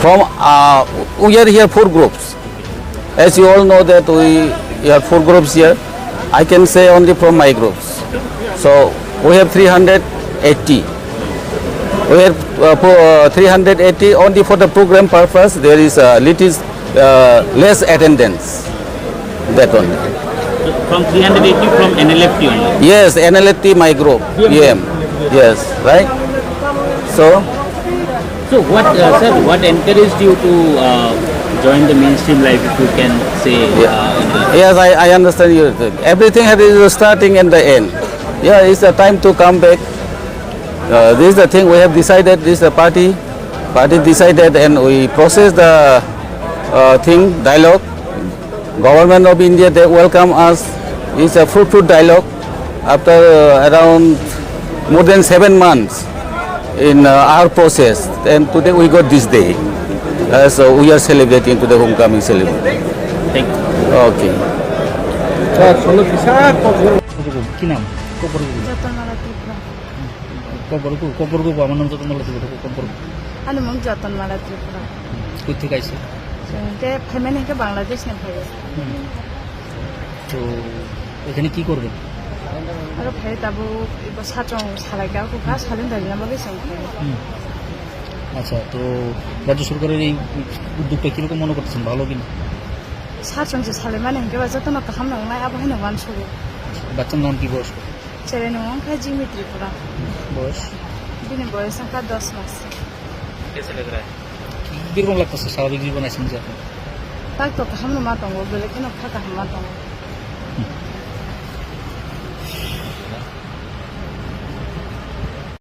From we are here 4 groups. As you all know that we have 4 groups here. I can say only from my groups. So we have 380. We have 380 only for the program purpose. There is little less attendance. That only. From 380 from NLFT only. Yes, NLT my group. EM. Yes, right. So So what, sir, what encouraged you to join the mainstream life, if you can say? yes, I understand you. Everything has a starting and the end. Yeah, it's the time to come back. This is the thing we have decided. This is the party decided, and we process the thing dialogue. Government of India, they welcome us. It's a fruitful dialogue. After around more than 7 months in our process, and today we got this day. So we are celebrating today homecoming celebration. Thank you. Okay. কি নাম যতনমালা ত্রিপুরা কবরগু আমার নাম যতনমালা ত্রিপুরা কবরগু आंनि मुं যতনমালা ত্রিপুরা কই থেকে আইছে जों फैमानिखौ बांलादेशनिफ्राय তো এখানে কি করবেন आरो फाय दाबो साथं सालायगा कुका सालेन दाइनामा बेसां আচ্ছা তো রাজ্য সরকারের এই উদ্যোগটা কিরকম মনে করতেছেন ভালো কিনা साथंसो सालायमाने हेंकेबा যতन खालामनांनाय आबहाय नङान सगो বাচ্চার नाम কি বয়স जेरै नङा ओंखाय जिमि त्रिपुरा বয়স बिनि बयस ओंखा 10 मास कैसे लग रहा है? কিরকম লাগতেছে স্বাভাবিক জীবন আছেন যে আপনি ताक तो खालामनो मा दङ बेलेगखौनो फाका हामा दङ